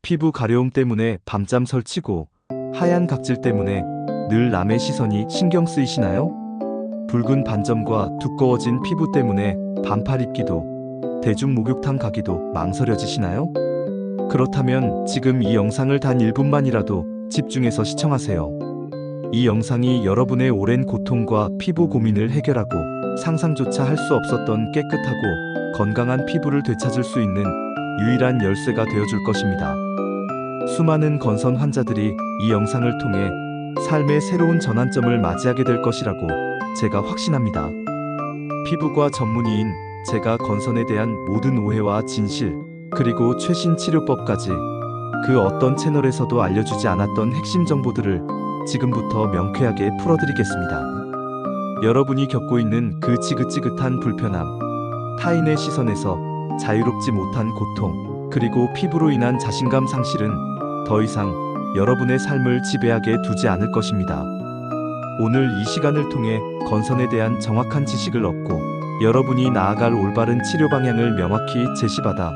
피부 가려움 때문에 밤잠 설치고 하얀 각질 때문에 늘 남의 시선이 신경 쓰이시나요? 붉은 반점과 두꺼워진 피부 때문에 반팔 입기도, 대중 목욕탕 가기도 망설여지시나요? 그렇다면 지금 이 영상을 단 1분만이라도 집중해서 시청하세요. 이 영상이 여러분의 오랜 고통과 피부 고민을 해결하고 상상조차 할 수 없었던 깨끗하고 건강한 피부를 되찾을 수 있는 유일한 열쇠가 되어줄 것입니다. 수많은 건선 환자들이 이 영상을 통해 삶의 새로운 전환점을 맞이하게 될 것이라고 제가 확신합니다. 피부과 전문의인 제가 건선에 대한 모든 오해와 진실, 그리고 최신 치료법까지 그 어떤 채널에서도 알려주지 않았던 핵심 정보들을 지금부터 명쾌하게 풀어드리겠습니다. 여러분이 겪고 있는 그 지긋지긋한 불편함, 타인의 시선에서 자유롭지 못한 고통, 그리고 피부로 인한 자신감 상실은 더 이상 여러분의 삶을 지배하게 두지 않을 것입니다. 오늘 이 시간을 통해 건선에 대한 정확한 지식을 얻고 여러분이 나아갈 올바른 치료 방향을 명확히 제시받아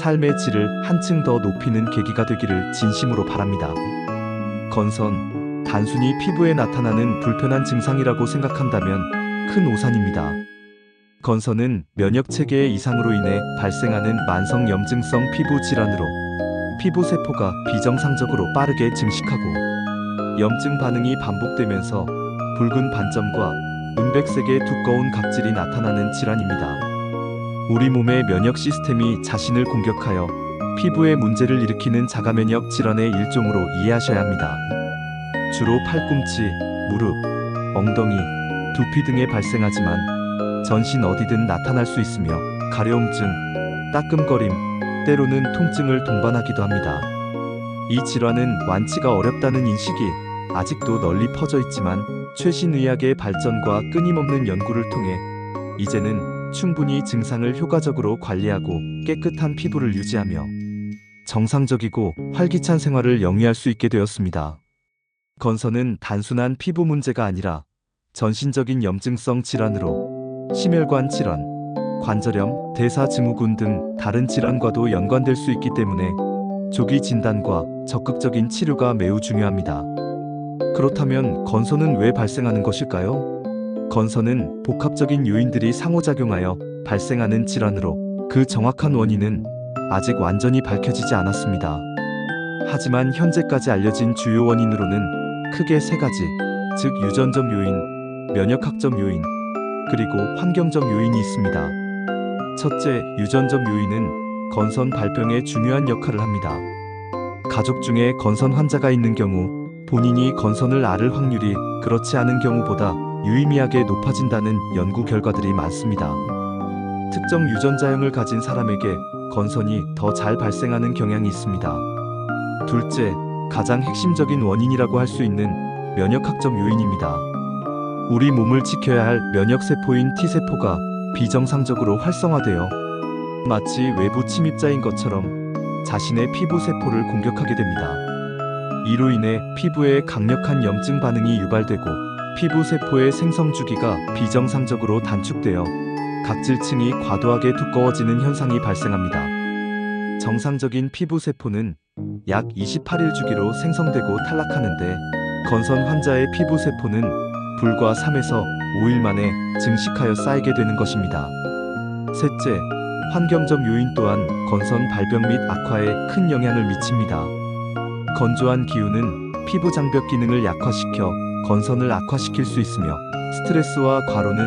삶의 질을 한층 더 높이는 계기가 되기를 진심으로 바랍니다. 건선, 단순히 피부에 나타나는 불편한 증상이라고 생각한다면 큰 오산입니다. 건선은 면역체계의 이상으로 인해 발생하는 만성 염증성 피부 질환으로 피부 세포가 비정상적으로 빠르게 증식하고 염증 반응이 반복되면서 붉은 반점과 은백색의 두꺼운 각질이 나타나는 질환입니다. 우리 몸의 면역 시스템이 자신을 공격하여 피부에 문제를 일으키는 자가면역 질환의 일종으로 이해하셔야 합니다. 주로 팔꿈치, 무릎, 엉덩이, 두피 등에 발생하지만 전신 어디든 나타날 수 있으며 가려움증, 따끔거림, 때로는 통증을 동반하기도 합니다. 이 질환은 완치가 어렵다는 인식이 아직도 널리 퍼져 있지만 최신 의학의 발전과 끊임없는 연구를 통해 이제는 충분히 증상을 효과적으로 관리하고 깨끗한 피부를 유지하며 정상적이고 활기찬 생활을 영위할 수 있게 되었습니다. 건선은 단순한 피부 문제가 아니라 전신적인 염증성 질환으로 심혈관 질환, 관절염, 대사증후군 등 다른 질환과도 연관될 수 있기 때문에 조기 진단과 적극적인 치료가 매우 중요합니다. 그렇다면 건선은 왜 발생하는 것일까요? 건선은 복합적인 요인들이 상호작용하여 발생하는 질환으로 그 정확한 원인은 아직 완전히 밝혀지지 않았습니다. 하지만 현재까지 알려진 주요 원인으로는 크게 세 가지, 즉 유전적 요인, 면역학적 요인, 그리고 환경적 요인이 있습니다. 첫째, 유전적 요인은 건선 발병에 중요한 역할을 합니다. 가족 중에 건선 환자가 있는 경우 본인이 건선을 앓을 확률이 그렇지 않은 경우보다 유의미하게 높아진다는 연구 결과들이 많습니다. 특정 유전자형을 가진 사람에게 건선이 더 잘 발생하는 경향이 있습니다. 둘째, 가장 핵심적인 원인이라고 할 수 있는 면역학적 요인입니다. 우리 몸을 지켜야 할 면역세포인 T세포가 비정상적으로 활성화되어 마치 외부 침입자인 것처럼 자신의 피부 세포를 공격하게 됩니다. 이로 인해 피부에 강력한 염증 반응이 유발되고 피부 세포의 생성 주기가 비정상적으로 단축되어 각질층이 과도하게 두꺼워지는 현상이 발생합니다. 정상적인 피부 세포는 약 28일 주기로 생성되고 탈락하는데 건선 환자의 피부 세포는 불과 3에서 5일 만에 증식하여 쌓이게 되는 것입니다. 셋째, 환경적 요인 또한 건선 발병 및 악화에 큰 영향을 미칩니다. 건조한 기후는 피부 장벽 기능을 약화시켜 건선을 악화시킬 수 있으며 스트레스와 과로는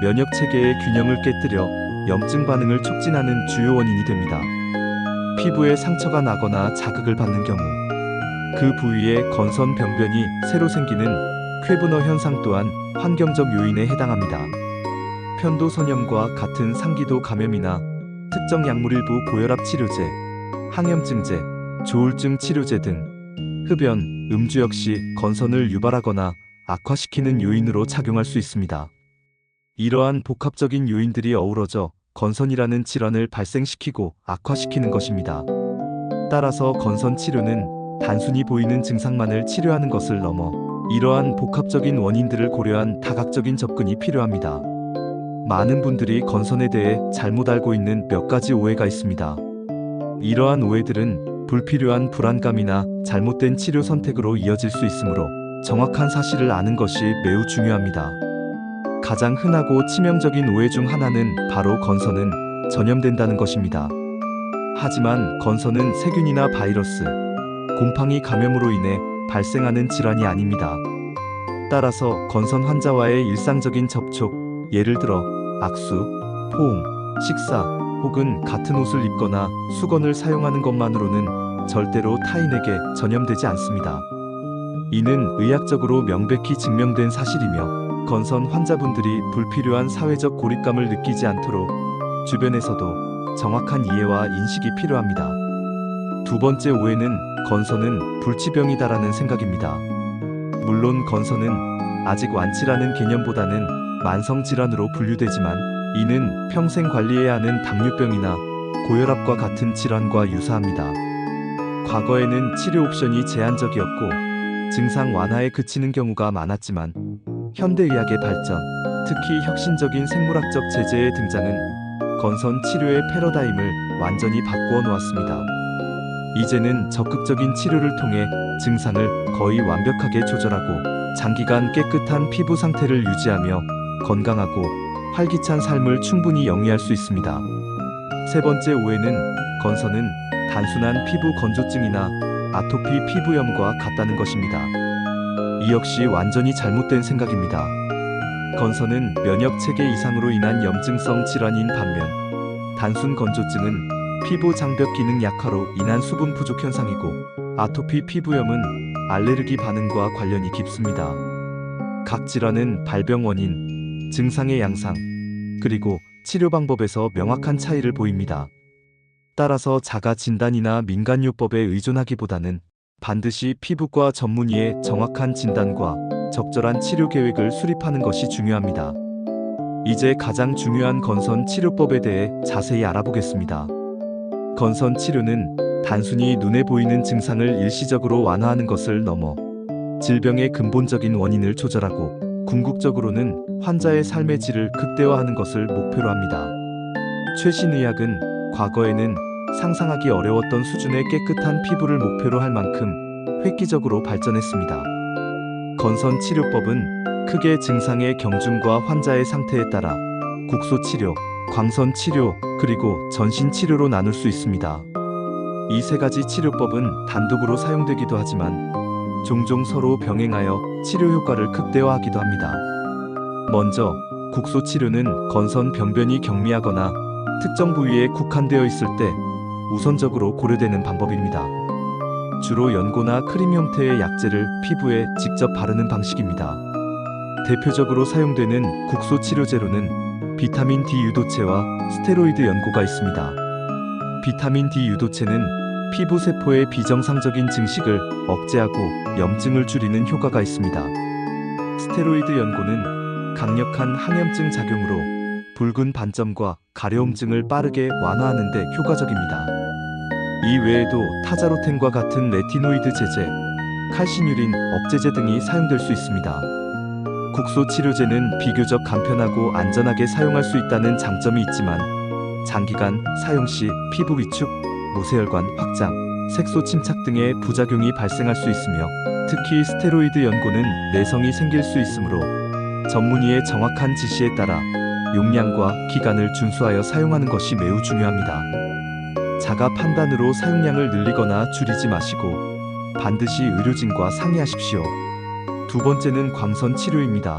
면역 체계의 균형을 깨뜨려 염증 반응을 촉진하는 주요 원인이 됩니다. 피부에 상처가 나거나 자극을 받는 경우 그 부위에 건선 병변이 새로 생기는 쾌분화 현상 또한 환경적 요인에 해당합니다. 편도선염과 같은 상기도 감염이나 특정 약물 일부 고혈압 치료제, 항염증제, 조울증 치료제 등 흡연, 음주 역시 건선을 유발하거나 악화시키는 요인으로 작용할 수 있습니다. 이러한 복합적인 요인들이 어우러져 건선이라는 질환을 발생시키고 악화시키는 것입니다. 따라서 건선 치료는 단순히 보이는 증상만을 치료하는 것을 넘어 이러한 복합적인 원인들을 고려한 다각적인 접근이 필요합니다. 많은 분들이 건선에 대해 잘못 알고 있는 몇 가지 오해가 있습니다. 이러한 오해들은 불필요한 불안감이나 잘못된 치료 선택으로 이어질 수 있으므로 정확한 사실을 아는 것이 매우 중요합니다. 가장 흔하고 치명적인 오해 중 하나는 바로 건선은 전염된다는 것입니다. 하지만 건선은 세균이나 바이러스, 곰팡이 감염으로 인해 발생하는 질환이 아닙니다. 따라서 건선 환자와의 일상적인 접촉, 예를 들어 악수, 포옹, 식사 혹은 같은 옷을 입거나 수건을 사용하는 것만으로는 절대로 타인에게 전염되지 않습니다. 이는 의학적으로 명백히 증명된 사실이며 건선 환자분들이 불필요한 사회적 고립감을 느끼지 않도록 주변에서도 정확한 이해와 인식이 필요합니다. 두 번째 오해는 건선은 불치병이다라는 생각입니다. 물론 건선은 아직 완치라는 개념보다는 만성질환으로 분류되지만 이는 평생 관리해야 하는 당뇨병이나 고혈압과 같은 질환과 유사합니다. 과거에는 치료 옵션이 제한적이었고 증상 완화에 그치는 경우가 많았지만 현대의학의 발전, 특히 혁신적인 생물학적 제재의 등장은 건선 치료의 패러다임을 완전히 바꾸어 놓았습니다. 이제는 적극적인 치료를 통해 증상을 거의 완벽하게 조절하고 장기간 깨끗한 피부 상태를 유지하며 건강하고 활기찬 삶을 충분히 영위할 수 있습니다. 세 번째 오해는 건선은 단순한 피부 건조증이나 아토피 피부염과 같다는 것입니다. 이 역시 완전히 잘못된 생각입니다. 건선은 면역 체계 이상으로 인한 염증성 질환인 반면 단순 건조증은 피부 장벽 기능 약화로 인한 수분 부족 현상이고 아토피 피부염은 알레르기 반응과 관련이 깊습니다. 각 질환은 발병 원인, 증상의 양상, 그리고 치료 방법에서 명확한 차이를 보입니다. 따라서 자가 진단이나 민간요법에 의존하기보다는 반드시 피부과 전문의의 정확한 진단과 적절한 치료 계획을 수립하는 것이 중요합니다. 이제 가장 중요한 건선 치료법에 대해 자세히 알아보겠습니다. 건선 치료는 단순히 눈에 보이는 증상을 일시적으로 완화하는 것을 넘어 질병의 근본적인 원인을 조절하고 궁극적으로는 환자의 삶의 질을 극대화하는 것을 목표로 합니다. 최신 의학은 과거에는 상상하기 어려웠던 수준의 깨끗한 피부를 목표로 할 만큼 획기적으로 발전했습니다. 건선 치료법은 크게 증상의 경중과 환자의 상태에 따라 국소 치료, 광선 치료, 그리고 전신 치료로 나눌 수 있습니다. 이 세 가지 치료법은 단독으로 사용되기도 하지만 종종 서로 병행하여 치료 효과를 극대화하기도 합니다. 먼저 국소 치료는 건선 병변이 경미하거나 특정 부위에 국한되어 있을 때 우선적으로 고려되는 방법입니다. 주로 연고나 크림 형태의 약재를 피부에 직접 바르는 방식입니다. 대표적으로 사용되는 국소 치료제로는 비타민 D 유도체와 스테로이드 연고가 있습니다. 비타민 D 유도체는 피부 세포의 비정상적인 증식을 억제하고 염증을 줄이는 효과가 있습니다. 스테로이드 연고는 강력한 항염증 작용으로 붉은 반점과 가려움증을 빠르게 완화하는 데 효과적입니다. 이 외에도 타자로텐과 같은 레티노이드 제제, 칼시뉴린 억제제 등이 사용될 수 있습니다. 국소 치료제는 비교적 간편하고 안전하게 사용할 수 있다는 장점이 있지만 장기간 사용 시 피부 위축, 모세혈관 확장, 색소 침착 등의 부작용이 발생할 수 있으며 특히 스테로이드 연고는 내성이 생길 수 있으므로 전문의의 정확한 지시에 따라 용량과 기간을 준수하여 사용하는 것이 매우 중요합니다. 자가 판단으로 사용량을 늘리거나 줄이지 마시고 반드시 의료진과 상의하십시오. 두 번째는 광선 치료입니다.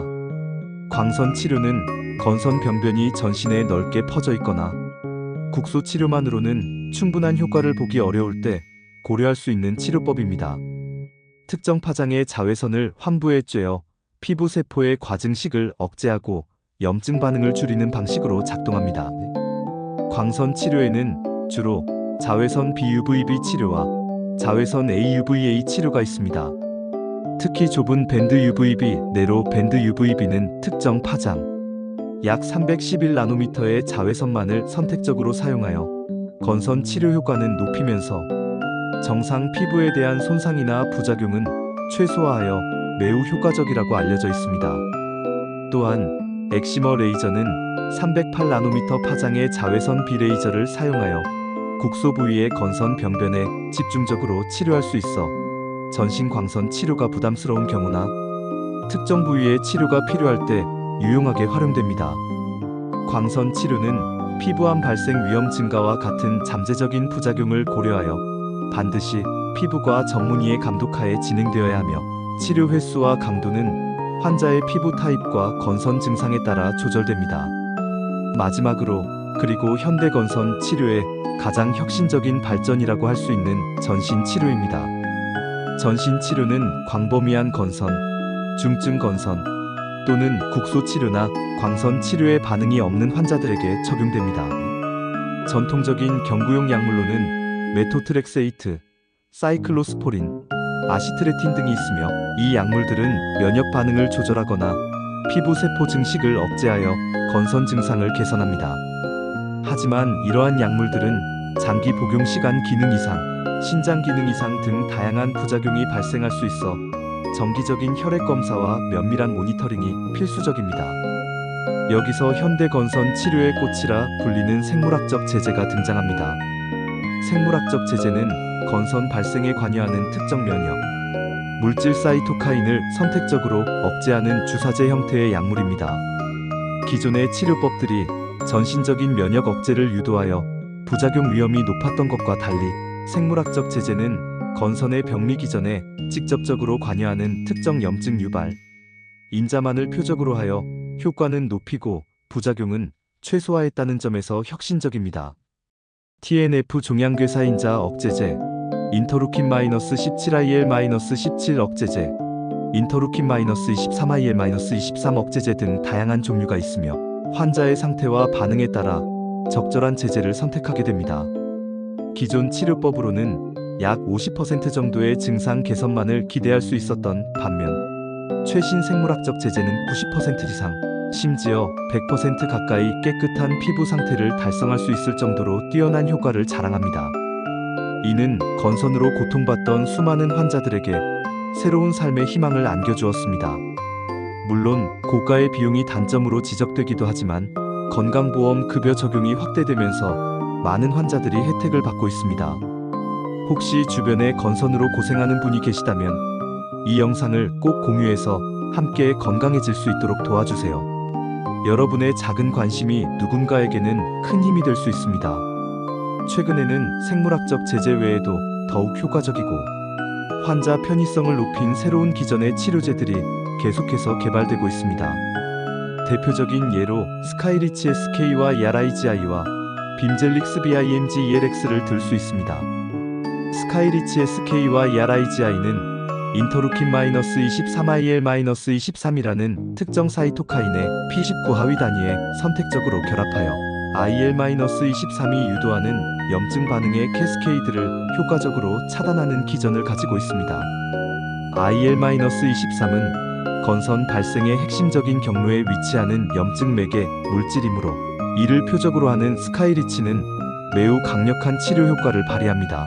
광선 치료는 건선 병변이 전신에 넓게 퍼져 있거나 국소 치료만으로는 충분한 효과를 보기 어려울 때 고려할 수 있는 치료법입니다. 특정 파장의 자외선을 환부에 쬐어 피부 세포의 과증식을 억제하고 염증 반응을 줄이는 방식으로 작동합니다. 광선 치료에는 주로 자외선 BUVB 치료와 자외선 AUVA 치료가 있습니다. 특히 좁은 밴드 UVB, 내로 밴드 UVB는 특정 파장, 약 311나노미터의 자외선만을 선택적으로 사용하여 건선 치료 효과는 높이면서 정상 피부에 대한 손상이나 부작용은 최소화하여 매우 효과적이라고 알려져 있습니다. 또한 엑시머 레이저는 308나노미터 파장의 자외선 비레이저를 사용하여 국소 부위의 건선 병변에 집중적으로 치료할 수 있어 전신 광선 치료가 부담스러운 경우나 특정 부위의 치료가 필요할 때 유용하게 활용됩니다. 광선 치료는 피부암 발생 위험 증가와 같은 잠재적인 부작용을 고려하여 반드시 피부과 전문의의 감독하에 진행되어야 하며 치료 횟수와 강도는 환자의 피부 타입과 건선 증상에 따라 조절됩니다. 마지막으로 그리고 현대 건선 치료의 가장 혁신적인 발전이라고 할 수 있는 전신 치료입니다. 전신 치료는 광범위한 건선, 중증 건선 또는 국소 치료나 광선 치료에 반응이 없는 환자들에게 적용됩니다. 전통적인 경구용 약물로는 메토트렉세이트, 사이클로스포린, 아시트레틴 등이 있으며 이 약물들은 면역 반응을 조절하거나 피부 세포 증식을 억제하여 건선 증상을 개선합니다. 하지만 이러한 약물들은 장기 복용 시간 기능 이상, 신장 기능 이상 등 다양한 부작용이 발생할 수 있어 정기적인 혈액 검사와 면밀한 모니터링이 필수적입니다. 여기서 현대 건선 치료의 꽃이라 불리는 생물학적 제재가 등장합니다. 생물학적 제재는 건선 발생에 관여하는 특정 면역 물질 사이토카인을 선택적으로 억제하는 주사제 형태의 약물입니다. 기존의 치료법들이 전신적인 면역 억제를 유도하여 부작용 위험이 높았던 것과 달리 생물학적 제재는 건선의 병리기 전에 직접적으로 관여하는 특정 염증 유발, 인자만을 표적으로 하여 효과는 높이고 부작용은 최소화했다는 점에서 혁신적입니다. TNF 종양괴사인자 억제제, 인터루킨-17IL-17 억제제, 인터루킨-23IL-23 억제제 등 다양한 종류가 있으며 환자의 상태와 반응에 따라 적절한 제재를 선택하게 됩니다. 기존 치료법으로는 약 50% 정도의 증상 개선만을 기대할 수 있었던 반면 최신 생물학적 제재는 90% 이상, 심지어 100% 가까이 깨끗한 피부 상태를 달성할 수 있을 정도로 뛰어난 효과를 자랑합니다. 이는 건선으로 고통받던 수많은 환자들에게 새로운 삶의 희망을 안겨주었습니다. 물론 고가의 비용이 단점으로 지적되기도 하지만 건강보험 급여 적용이 확대되면서 많은 환자들이 혜택을 받고 있습니다. 혹시 주변에 건선으로 고생하는 분이 계시다면 이 영상을 꼭 공유해서 함께 건강해질 수 있도록 도와주세요. 여러분의 작은 관심이 누군가에게는 큰 힘이 될 수 있습니다. 최근에는 생물학적 제재 외에도 더욱 효과적이고 환자 편의성을 높인 새로운 기전의 치료제들이 계속해서 개발되고 있습니다. 대표적인 예로 스카이리치 SK와 야라이지아이와 빔젤릭스 BIMG-ELX를 들 수 있습니다. 스카이리치 SK와 야라이지아이는 인터루킨-23IL-23이라는 특정 사이토카인의 P19 하위 단위에 선택적으로 결합하여 IL-23이 유도하는 염증 반응의 캐스케이드를 효과적으로 차단하는 기전을 가지고 있습니다. IL-23은 건선 발생의 핵심적인 경로에 위치하는 염증 매개 물질이므로 이를 표적으로 하는 스카이리치는 매우 강력한 치료 효과를 발휘합니다.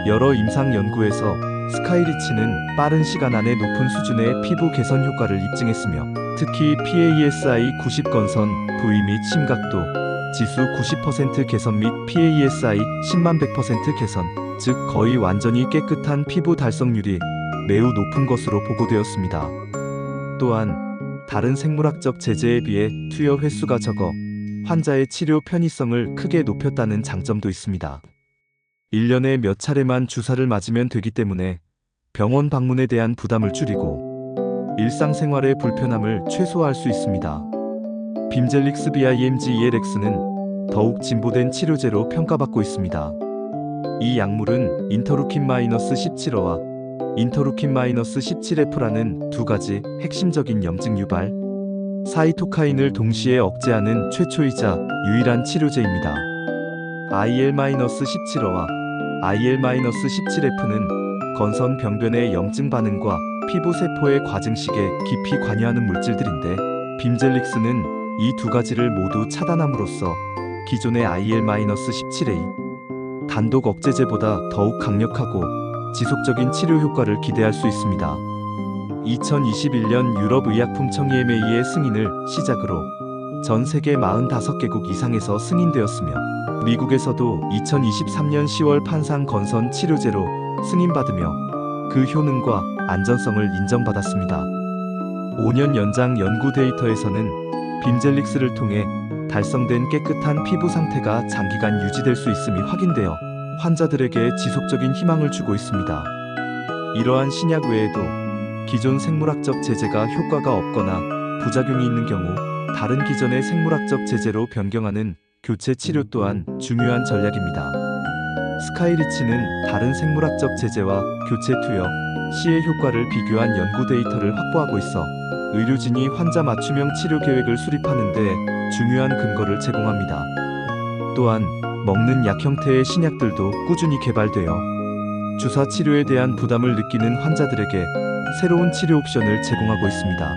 여러 임상 연구에서 스카이리치는 빠른 시간 안에 높은 수준의 피부 개선 효과를 입증했으며 특히 PASI 90 건선, 부위 및 심각도, 지수 90% 개선 및 PASI 10만 100% 개선, 즉 거의 완전히 깨끗한 피부 달성률이 매우 높은 것으로 보고되었습니다. 또한 다른 생물학적 제재에 비해 투여 횟수가 적어 환자의 치료 편의성을 크게 높였다는 장점도 있습니다. 1년에 몇 차례만 주사를 맞으면 되기 때문에 병원 방문에 대한 부담을 줄이고 일상생활의 불편함을 최소화할 수 있습니다. 빔젤릭스 BIMG-ELX는 더욱 진보된 치료제로 평가받고 있습니다. 이 약물은 인터루킨-17O와 인터루킨-17F라는 두 가지 핵심적인 염증 유발 사이토카인을 동시에 억제하는 최초이자 유일한 치료제입니다. IL-17O와 IL-17F는 건선 병변의 염증 반응과 피부 세포의 과증식에 깊이 관여하는 물질들인데 빔젤릭스는 이 두 가지를 모두 차단함으로써 기존의 IL-17A 단독 억제제보다 더욱 강력하고 지속적인 치료 효과를 기대할 수 있습니다. 2021년 유럽의약품청 EMA의 승인을 시작으로 전 세계 45개국 이상에서 승인되었으며 미국에서도 2023년 10월 판상 건선 치료제로 승인받으며 그 효능과 안전성을 인정받았습니다. 5년 연장 연구 데이터에서는 빔젤릭스를 통해 달성된 깨끗한 피부 상태가 장기간 유지될 수 있음이 확인되어 환자들에게 지속적인 희망을 주고 있습니다. 이러한 신약 외에도 기존 생물학적 제제가 효과가 없거나 부작용이 있는 경우 다른 기존의 생물학적 제제로 변경하는 교체 치료 또한 중요한 전략입니다. 스카이리치는 다른 생물학적 제제와 교체 투여 시의 효과를 비교한 연구 데이터를 확보하고 있어 의료진이 환자 맞춤형 치료 계획을 수립하는 데 중요한 근거를 제공합니다. 또한 먹는 약 형태의 신약들도 꾸준히 개발되어 주사 치료에 대한 부담을 느끼는 환자들에게 새로운 치료 옵션을 제공하고 있습니다.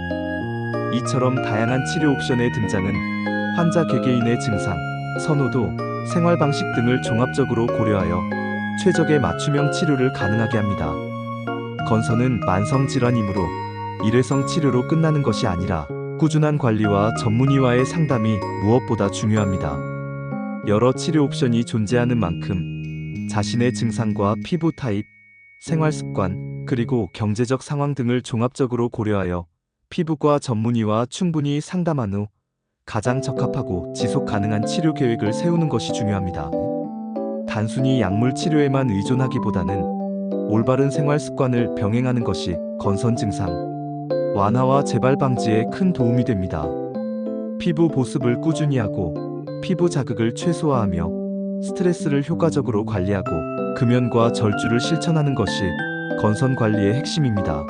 이처럼 다양한 치료 옵션의 등장은 환자 개개인의 증상, 선호도, 생활 방식 등을 종합적으로 고려하여 최적의 맞춤형 치료를 가능하게 합니다. 건선은 만성 질환이므로 일회성 치료로 끝나는 것이 아니라 꾸준한 관리와 전문의와의 상담이 무엇보다 중요합니다. 여러 치료 옵션이 존재하는 만큼 자신의 증상과 피부 타입, 생활 습관, 그리고 경제적 상황 등을 종합적으로 고려하여 피부과 전문의와 충분히 상담한 후 가장 적합하고 지속 가능한 치료 계획을 세우는 것이 중요합니다. 단순히 약물 치료에만 의존하기보다는 올바른 생활 습관을 병행하는 것이 건선 증상 완화와 재발 방지에 큰 도움이 됩니다. 피부 보습을 꾸준히 하고 피부 자극을 최소화하며 스트레스를 효과적으로 관리하고 금연과 절주를 실천하는 것이 건선 관리의 핵심입니다.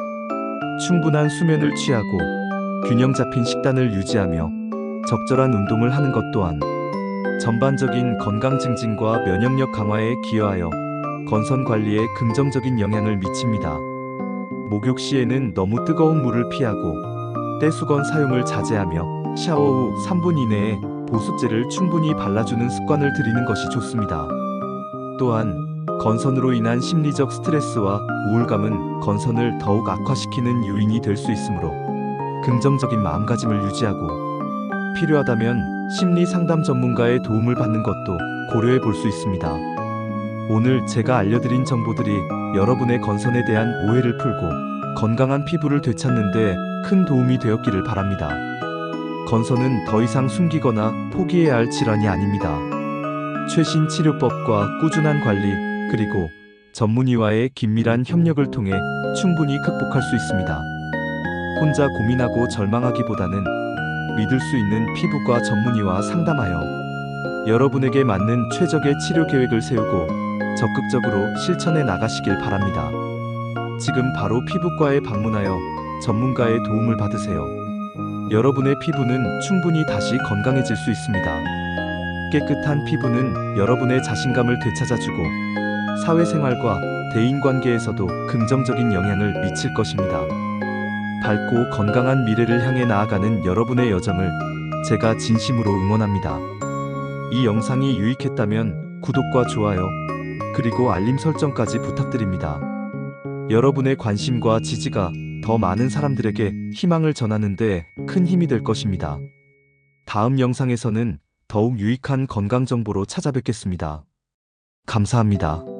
충분한 수면을 취하고 균형 잡힌 식단을 유지하며 적절한 운동을 하는 것 또한 전반적인 건강 증진과 면역력 강화에 기여하여 건선 관리에 긍정적인 영향을 미칩니다. 목욕 시에는 너무 뜨거운 물을 피하고 떼수건 사용을 자제하며 샤워 후 3분 이내에 보습제를 충분히 발라주는 습관을 들이는 것이 좋습니다. 또한 건선으로 인한 심리적 스트레스와 우울감은 건선을 더욱 악화시키는 요인이 될 수 있으므로 긍정적인 마음가짐을 유지하고 필요하다면 심리 상담 전문가의 도움을 받는 것도 고려해 볼 수 있습니다. 오늘 제가 알려드린 정보들이 여러분의 건선에 대한 오해를 풀고 건강한 피부를 되찾는 데 큰 도움이 되었기를 바랍니다. 건선은 더 이상 숨기거나 포기해야 할 질환이 아닙니다. 최신 치료법과 꾸준한 관리, 그리고 전문의와의 긴밀한 협력을 통해 충분히 극복할 수 있습니다. 혼자 고민하고 절망하기보다는 믿을 수 있는 피부과 전문의와 상담하여 여러분에게 맞는 최적의 치료 계획을 세우고 적극적으로 실천해 나가시길 바랍니다. 지금 바로 피부과에 방문하여 전문가의 도움을 받으세요. 여러분의 피부는 충분히 다시 건강해질 수 있습니다. 깨끗한 피부는 여러분의 자신감을 되찾아주고 사회생활과 대인관계에서도 긍정적인 영향을 미칠 것입니다. 밝고 건강한 미래를 향해 나아가는 여러분의 여정을 제가 진심으로 응원합니다. 이 영상이 유익했다면 구독과 좋아요, 그리고 알림 설정까지 부탁드립니다. 여러분의 관심과 지지가 더 많은 사람들에게 희망을 전하는 데 큰 힘이 될 것입니다. 다음 영상에서는 더욱 유익한 건강 정보로 찾아뵙겠습니다. 감사합니다.